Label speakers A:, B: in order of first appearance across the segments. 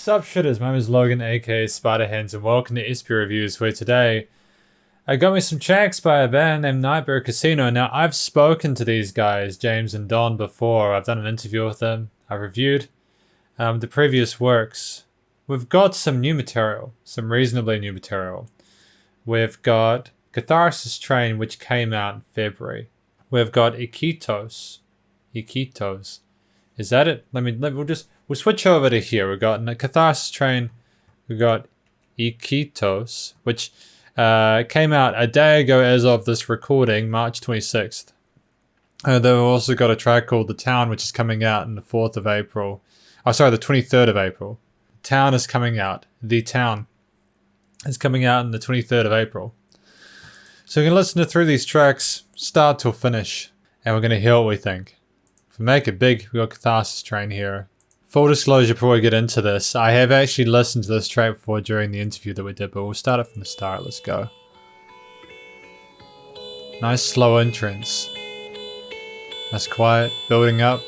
A: Sup shitters, my name is Logan aka Spiderhands and welcome to SP Reviews, where today I got me some tracks by a band named Nightbird Casino. Now I've spoken to these guys, James and Don, before. I've done an interview with them. I reviewed the previous works. We've got some new material, some reasonably new material. We've got Catharsis Train, which came out in February. We've got Iquitos. Is that it? We'll switch over to here. We've got Catharsis Train. We've got Iquitos, which came out a day ago as of this recording, March 26th. They've also got a track called The Town, which is coming out on the 4th of April. Oh, sorry, the 23rd of April. The Town is coming out. The Town is coming out on the 23rd of April. So we're going to listen through these tracks, start till finish, and we're going to hear what we think. If we make it big, we've got Catharsis Train here. Full disclosure before we get into this, I have actually listened to this track before during the interview that we did, but we'll start it from the start. Let's go. Nice slow entrance. That's quiet, building up.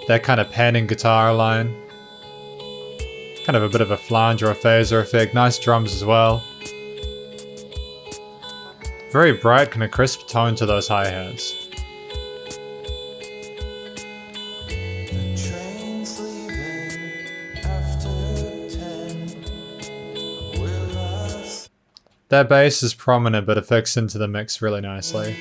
A: That kind of panning guitar line. Kind of a bit of a flange or a phaser effect. Nice drums as well. Very bright, kind of crisp tone to those hi-hats. That bass is prominent, but it fits into the mix really nicely.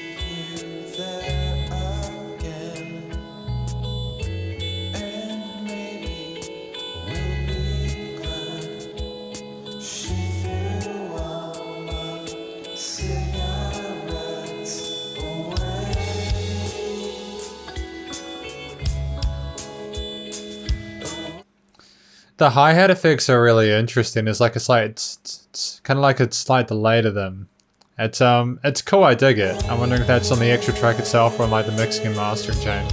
A: The hi-hat effects are really interesting. It's like a slight, kind of like a slight delay to them. It's cool. I dig it. I'm wondering if that's on the actual track itself or on like the mixing and mastering chain.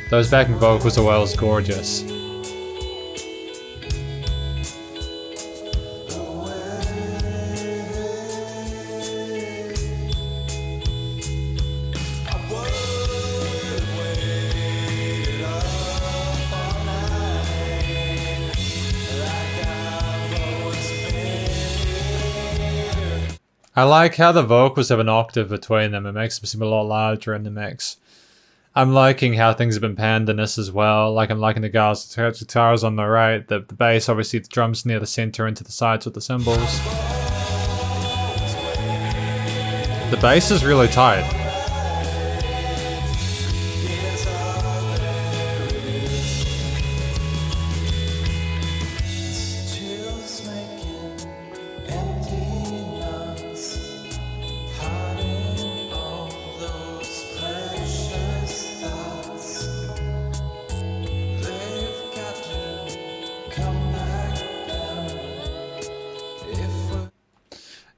A: Those backing vocals are well gorgeous. I like how the vocals have an octave between them. It makes them seem a lot larger in the mix. I'm liking how things have been panned in this as well. Like I'm liking the guitars on the right, the bass, obviously the drums near the center and to the sides with the cymbals. The bass is really tight.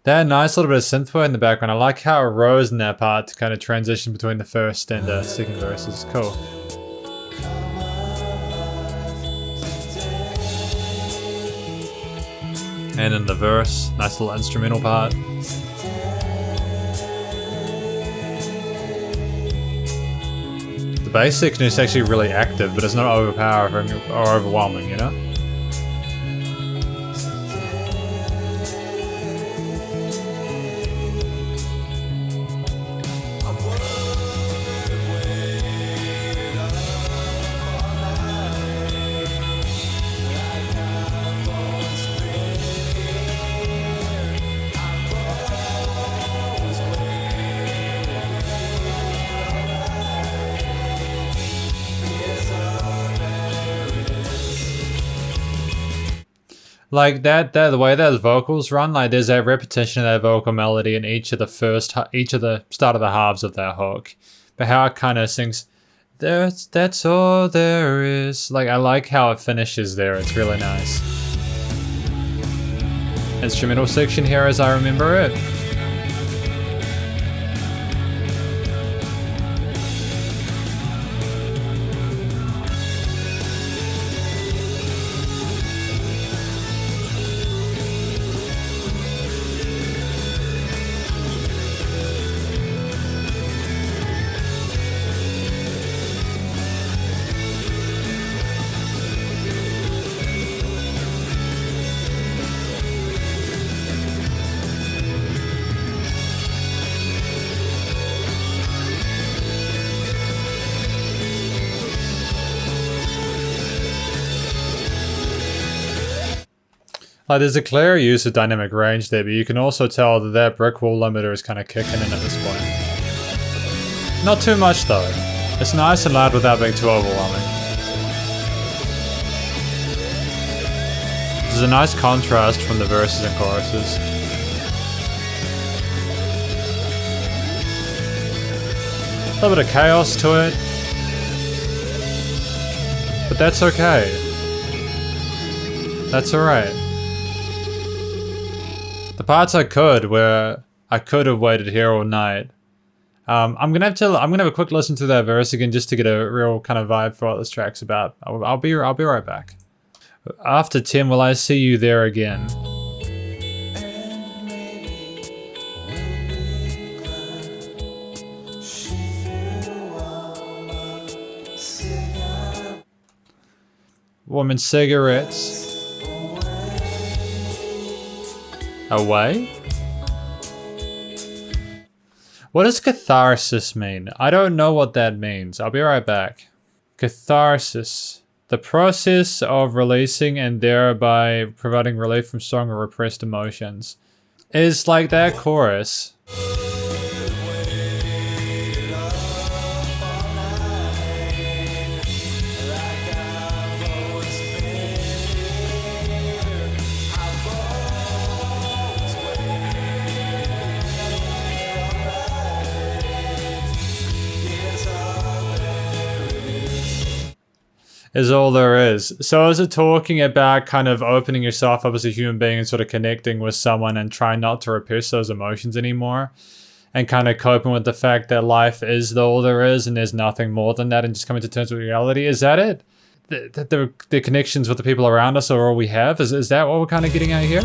A: That nice little bit of synthwave in the background. I like how it rose in that part to kind of transition between the first and second verses. Cool. And in the verse, nice little instrumental part. The bass section is actually really active, but it's not overpowering or overwhelming, you know? Like the way those vocals run, like there's a repetition of that vocal melody in each of the start of the halves of that hook. But how it kind of sings, that's all there is. Like I like how it finishes there. It's really nice. Instrumental section here as I remember it. Like, there's a clear use of dynamic range there, but you can also tell that that brick wall limiter is kind of kicking in at this point. Not too much though. It's nice and loud without being too overwhelming. There's a nice contrast from the verses and choruses. A little bit of chaos to it, but that's okay. That's alright. The parts I could, where I could have waited here all night. I'm gonna have a quick listen to that verse again just to get a real kind of vibe for what this track's about. I'll be right back. After 10, will I see you there again? Woman cigarettes. Away? What does catharsis mean? I don't know what that means. I'll be right back. Catharsis. The process of releasing and thereby providing relief from strong or repressed emotions. Is like that chorus. Is all there is. So is it talking about kind of opening yourself up as a human being and sort of connecting with someone and trying not to repress those emotions anymore? And kind of coping with the fact that life is all there is and there's nothing more than that and just coming to terms with reality? Is that it? The connections with the people around us are all we have? Is that what we're kind of getting at here?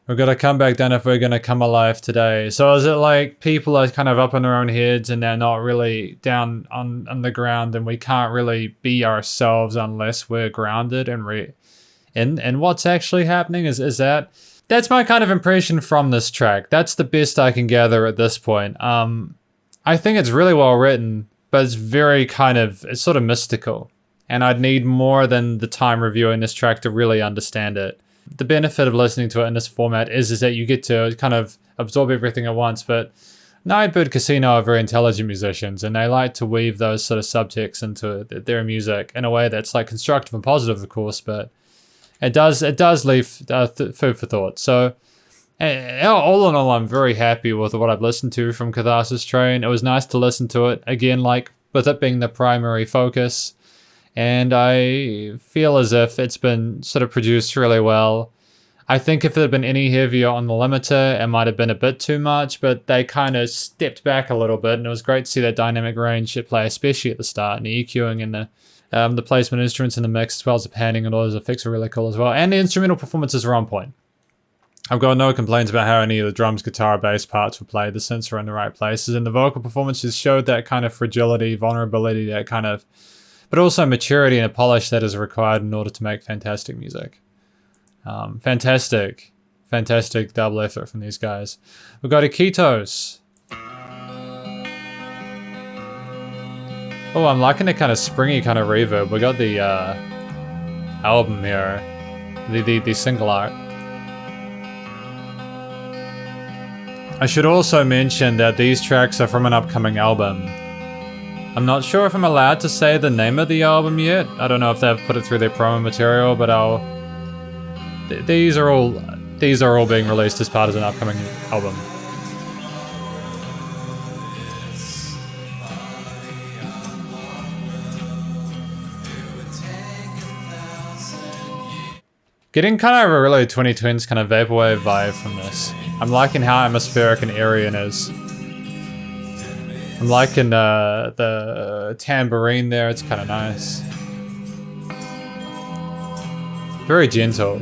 A: We're gonna come back down if we're gonna come alive today. So is it like people are kind of up in their own heads and they're not really down on the ground, and we can't really be ourselves unless we're grounded and in what's actually happening? That's my kind of impression from this track. That's the best I can gather at this point. I think it's really well written, but it's it's sort of mystical. And I'd need more than the time reviewing this track to really understand it. The benefit of listening to it in this format is that you get to kind of absorb everything at once, but Nightbird Casino are very intelligent musicians, and they like to weave those sort of subjects into their music in a way that's like constructive and positive, of course, but it does leave food for thought. So all in all, I'm very happy with what I've listened to from Catharsis Train. It was nice to listen to it again, like with it being the primary focus. And I feel as if it's been sort of produced really well. I think if it had been any heavier on the limiter, it might have been a bit too much, but they kind of stepped back a little bit, and it was great to see that dynamic range at play, especially at the start, and the EQing and the placement of instruments in the mix, as well as the panning and all those effects are really cool as well. And the instrumental performances are on point. I've got no complaints about how any of the drums, guitar, bass parts were played. The synths are in the right places, and the vocal performances showed that kind of fragility, vulnerability, that kind of... but also maturity and a polish that is required in order to make fantastic music. Fantastic double effort from these guys. We've got Iquitos. Oh, I'm liking the kind of springy kind of reverb. We got the album here, the single art. I should also mention that these tracks are from an upcoming album. I'm not sure if I'm allowed to say the name of the album yet. I don't know if they've put it through their promo material, but these are all being released as part of an upcoming album. Getting kind of a really 2010s kind of vaporwave vibe from this. I'm liking how atmospheric and airy it is. I'm liking the tambourine there, it's kind of nice. Very gentle.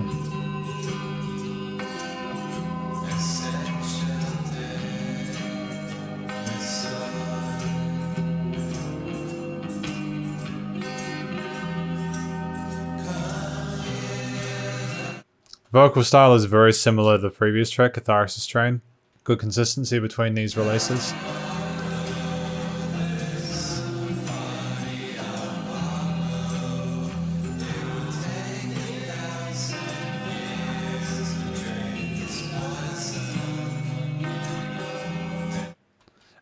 A: Vocal style is very similar to the previous track, Catharsis Train. Good consistency between these releases.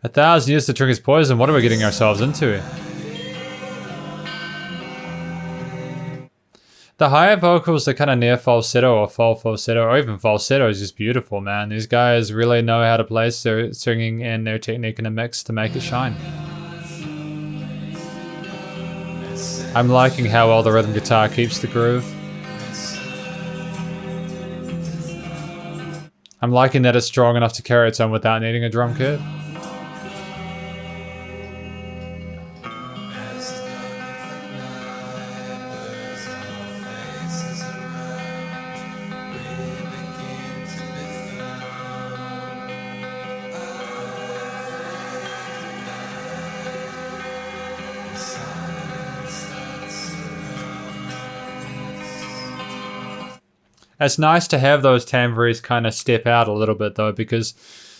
A: A 1,000 years to drink his poison. What are we getting ourselves into? The higher vocals, the kind of near falsetto or full falsetto or even falsetto is just beautiful, man. These guys really know how to place their singing and their technique in a mix to make it shine. I'm liking how well the rhythm guitar keeps the groove. I'm liking that it's strong enough to carry its own without needing a drum kit. It's nice to have those timbres kind of step out a little bit though, because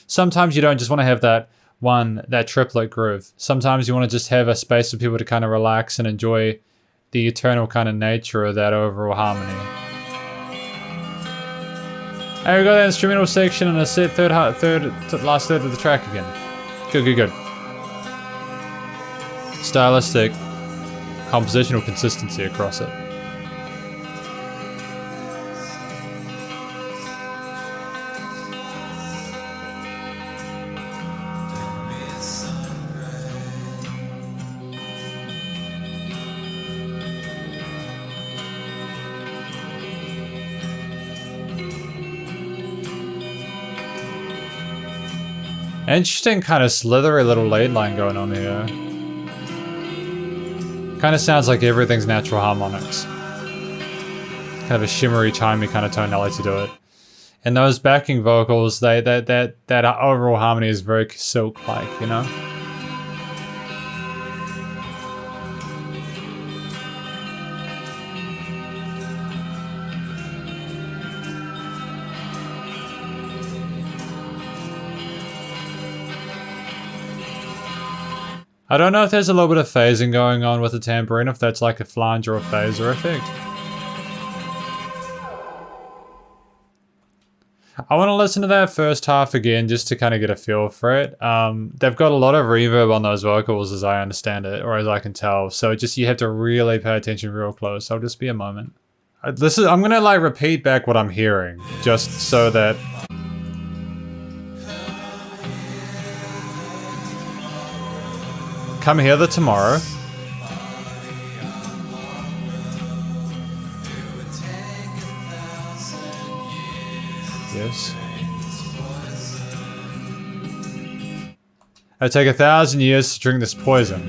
A: sometimes you don't just want to have that triplet groove. Sometimes you want to just have a space for people to kind of relax and enjoy the eternal kind of nature of that overall harmony. And we got that instrumental section in the last third of the track again. Good. Stylistic, compositional consistency across it. Interesting kind of slithery little lead line going on here. Kind of sounds like everything's natural harmonics. Kind of a shimmery, chimey kind of tonality to it. And those backing vocals, that overall harmony is very silk-like, you know? I don't know if there's a little bit of phasing going on with the tambourine, if that's like a flanger or phaser effect. I want to listen to that first half again just to kind of get a feel for it. They've got a lot of reverb on those vocals as I understand it, or as I can tell. So just you have to really pay attention real close. I'll just be a moment. I'm gonna like repeat back what I'm hearing, just so that... Come hither tomorrow. Yes. It'd take 1,000 years to drink this poison.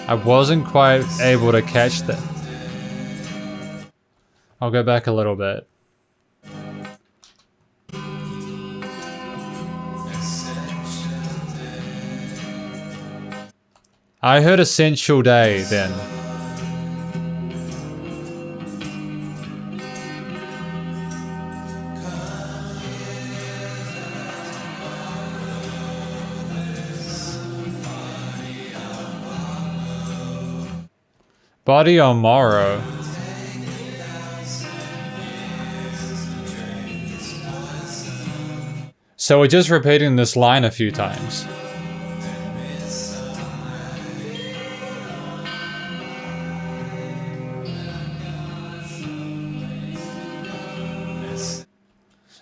A: I wasn't quite able to catch that. I'll go back a little bit. I heard Essential Day then. Body on Morrow. So we're just repeating this line a few times.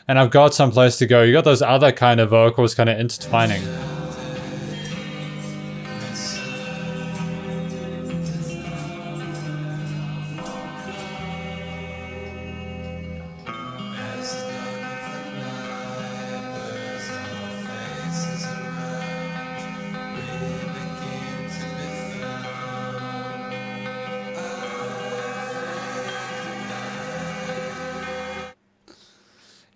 A: And I've got some place to go. You got those other kind of vocals kind of intertwining.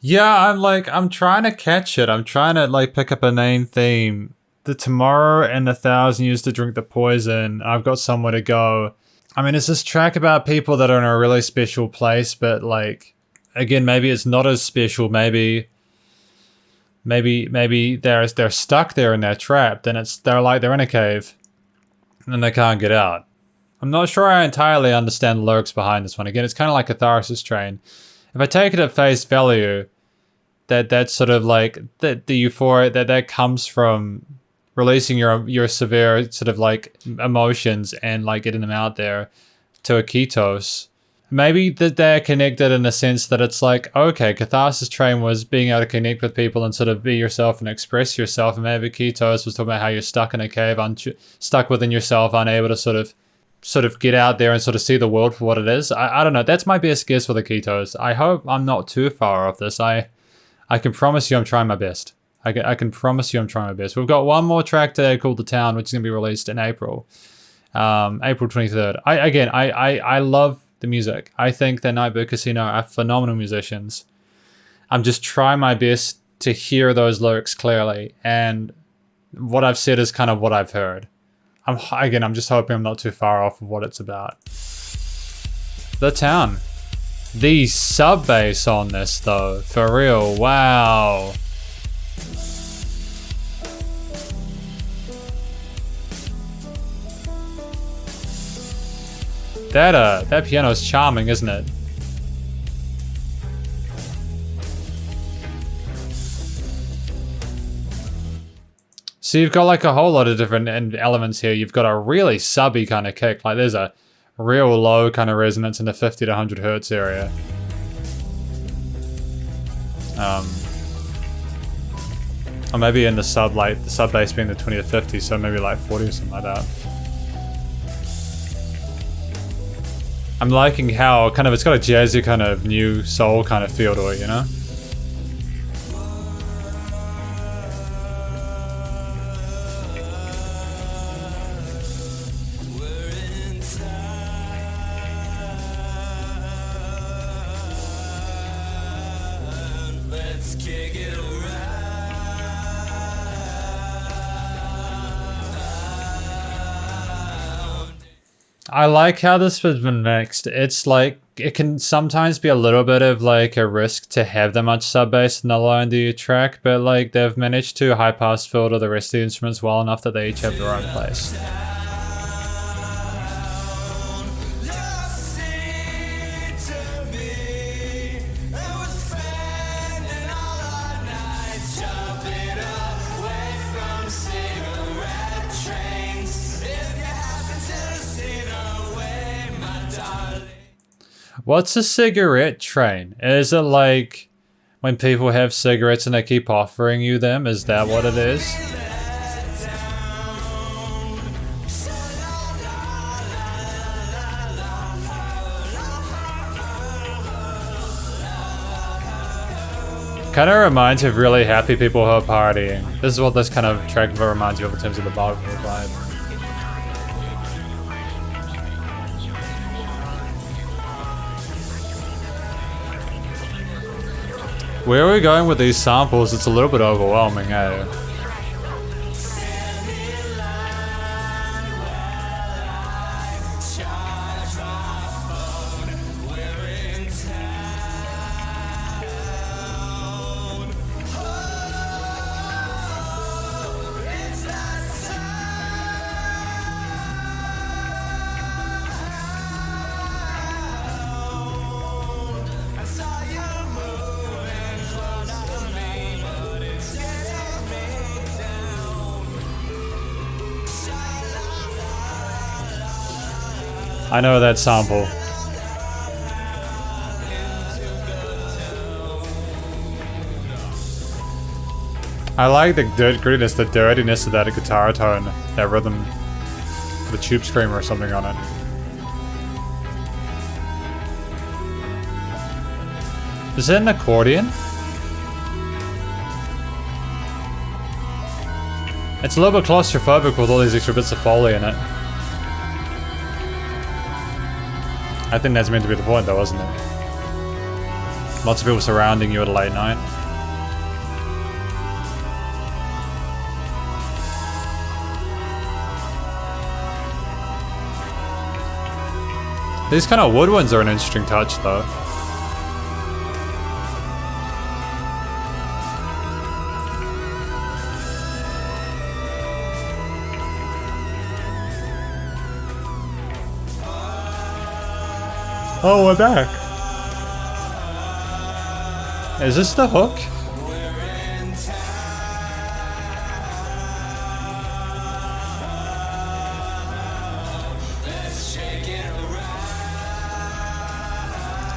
A: Yeah, I'm trying to catch it. I'm trying to like pick up a main theme the tomorrow and 1,000 years to drink the poison. I've got somewhere to go. I mean, it's this track about people that are in a really special place, but like, again, maybe it's not as special. Maybe they're stuck there and they're trapped, and they're in a cave and they can't get out. I'm not sure I entirely understand the lyrics behind this one. Again, it's kind of like Catharsis Train. If I take it at face value, that's sort of like the euphoria that comes from releasing your severe sort of like emotions and like getting them out there to a ketos. Maybe that they're connected in the sense that it's like, okay, Catharsis Train was being able to connect with people and sort of be yourself and express yourself, and maybe ketos was talking about how you're stuck in a cave, stuck within yourself, unable to sort of get out there and sort of see the world for what it is. I don't know. That's my best guess for the ketos. I hope I'm not too far off this. I can promise you I'm trying my best. I can promise you I'm trying my best. We've got one more track today called The Town, which is going to be released in April. April 23rd. I love the music. I think that Nightbird Casino are phenomenal musicians. I'm just trying my best to hear those lyrics clearly, and what I've said is kind of what I've heard. I'm just hoping I'm not too far off of what it's about. The Town. The sub bass on this though, for real, wow. That piano is charming, isn't it? So you've got like a whole lot of different elements here. You've got a really subby kind of kick. Like there's a real low kind of resonance in the 50 to 100 hertz area. Or maybe in the sub bass being the 20 to 50, so maybe like 40 or something like that. I'm liking how kind of it's got a jazzy kind of new soul kind of feel to it, you know? I like how this has been mixed. It's like, it can sometimes be a little bit of like a risk to have that much sub bass in the low end of your track, but like they've managed to high pass filter the rest of the instruments well enough that they each have their own place. What's a cigarette train? Is it like when people have cigarettes and they keep offering you them? Is that what it is? Kind of reminds me of really happy people who are partying. This is what this kind of track reminds you of in terms of the vibe. Where are we going with these samples? It's a little bit overwhelming, eh? I know that sample. I like the grittiness, the dirtiness of that guitar tone, that rhythm, the tube screamer or something on it. Is it an accordion? It's a little bit claustrophobic with all these extra bits of Foley in it. I think that's meant to be the point though, isn't it? Lots of people surrounding you at a late night. These kind of woodwinds are an interesting touch, though. Oh, we're back. Is this the hook?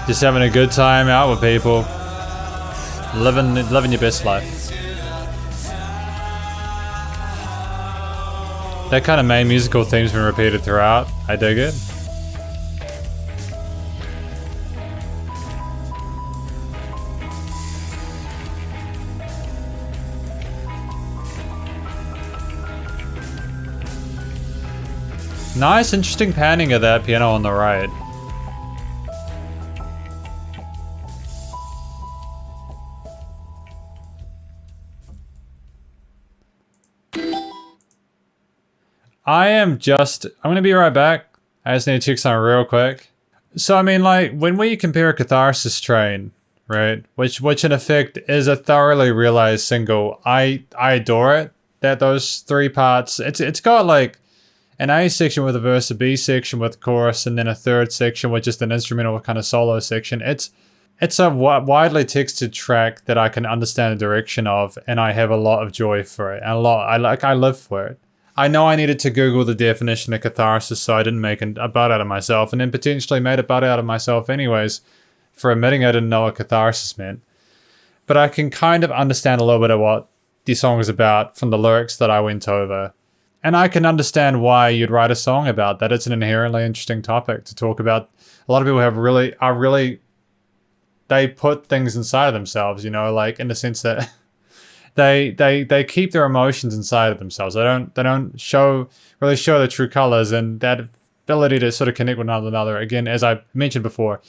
A: Just having a good time out with people. Living your best life. That kind of main musical theme's been repeated throughout. I dig it. Nice, interesting panning of that piano on the right. I'm gonna be right back. I just need to check something real quick. So I mean, like, when we compare Catharsis Train, right, which in effect is a thoroughly realized single, I adore it. That those three parts, it's got like an A section with a verse, a B section with chorus, and then a third section with just an instrumental kind of solo section. It's a widely textured track that I can understand the direction of, and I have a lot of joy for it. And I live for it. I know I needed to Google the definition of catharsis so I didn't make a butt out of myself, and then potentially made a butt out of myself anyways for admitting I didn't know what catharsis meant. But I can kind of understand a little bit of what the song is about from the lyrics that I went over. And I can understand why you'd write a song about that. It's an inherently interesting topic to talk about. A lot of people they put things inside of themselves, you know, like in the sense that they keep their emotions inside of themselves. They don't really show their true colors, and that ability to sort of connect with one another, again, as I mentioned before,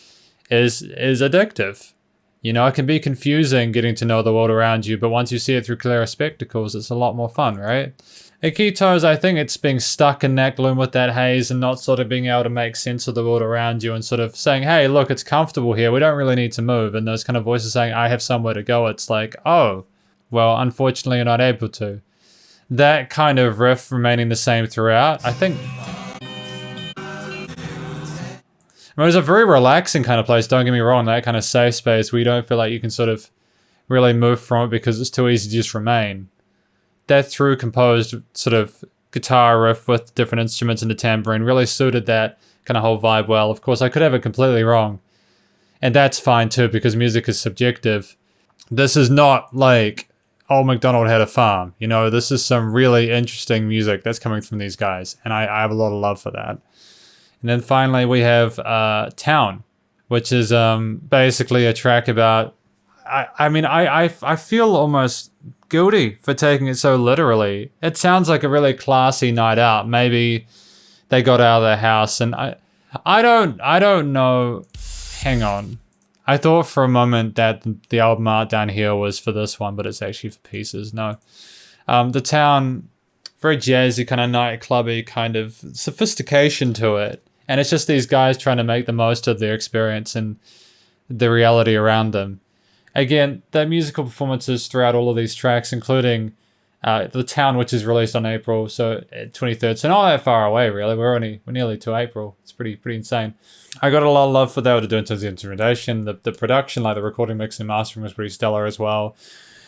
A: is addictive. You know, it can be confusing getting to know the world around you, but once you see it through clearer spectacles, it's a lot more fun, right? Ikitos, I think it's being stuck in that gloom with that haze and not sort of being able to make sense of the world around you and sort of saying, hey, look, it's comfortable here. We don't really need to move. And those kind of voices saying, I have somewhere to go. It's like, oh, well, unfortunately, you're not able to. That kind of riff remaining the same throughout, I think. I mean, it was a very relaxing kind of place, don't get me wrong, that kind of safe space where you don't feel like you can sort of really move from it because it's too easy to just remain. That through composed sort of guitar riff with different instruments and the tambourine really suited that kind of whole vibe well. Of course, I could have it completely wrong. And that's fine too, because music is subjective. This is not like Old MacDonald Had a Farm. You know, this is some really interesting music that's coming from these guys. And I have a lot of love for that. And then finally we have Town, which is basically a track about... I feel almost guilty for taking it so literally. It sounds like a really classy night out. Maybe they got out of their house, and I don't know. Hang on. I thought for a moment that the album art down here was for this one, but it's actually for Pieces. No. The Town, very jazzy, kind of nightclubby kind of sophistication to it. And it's just these guys trying to make the most of their experience and the reality around them. Again, the musical performances throughout all of these tracks, including The Town, which is released on April 23rd. So not that far away, really. We're nearly to April. It's pretty insane. I got a lot of love for what they were doing in terms of instrumentation. The production, like the recording, mix, and mastering was pretty stellar as well.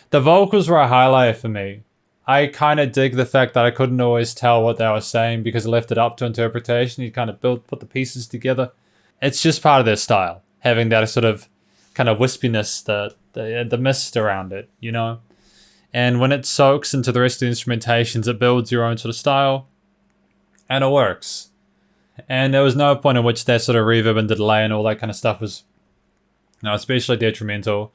A: The vocals were a highlight for me. I kind of dig the fact that I couldn't always tell what they were saying because it left it up to interpretation. You kind of put the pieces together. It's just part of their style, having that sort of kind of wispiness, the mist around it, you know? And when it soaks into the rest of the instrumentations, it builds your own sort of style, and it works. And there was no point in which that sort of reverb and delay and all that kind of stuff was, especially detrimental.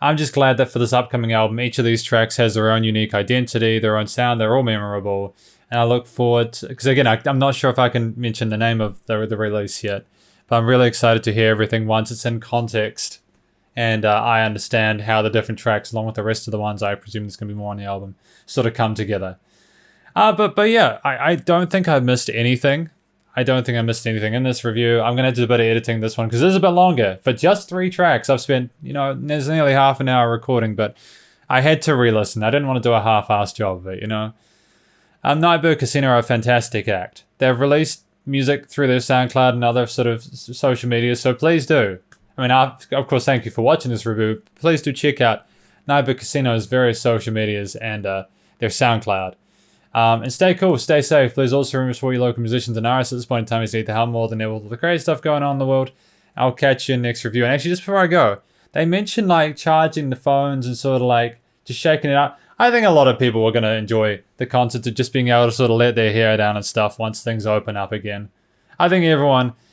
A: I'm just glad that for this upcoming album, each of these tracks has their own unique identity, their own sound, they're all memorable. And I look forward to, because again, I'm not sure if I can mention the name of the release yet, but I'm really excited to hear everything once it's in context. And I understand how the different tracks, along with the rest of the ones I presume there's going to be more on the album, sort of come together. But yeah, I don't think I've missed anything. I don't think I missed anything in this review. I'm going to have to do a bit of editing this one because this is a bit longer. For just 3 tracks, I've spent, there's nearly half an hour recording, but I had to re-listen. I didn't want to do a half-assed job of it, Nightbird Casino are a fantastic act. They've released music through their SoundCloud and other sort of social media, so please do. I mean, of course, thank you for watching this review. Please do check out Nightbird Casino's various social medias and their SoundCloud. And stay cool, stay safe. Please also remember for your local musicians and artists at this point in time, you need to help more than ever with all the crazy stuff going on in the world. I'll catch you in the next review. And actually, just before I go, they mentioned like charging the phones and sort of like just shaking it up. I think a lot of people are going to enjoy the concept of just being able to sort of let their hair down and stuff once things open up again. I think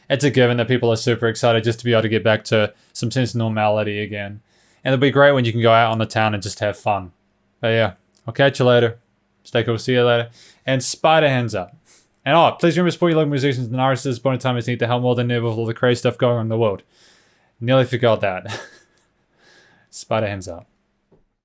A: it's a given that people are super excited just to be able to get back to some sense of normality again. And it'll be great when you can go out on the town and just have fun. But yeah, I'll catch you later. Stay cool, see you later. And spider hands up. And please remember to support your local musicians and artists at this point in time. It's need to help more than ever with all the crazy stuff going on in the world. Nearly forgot that. Spider hands up.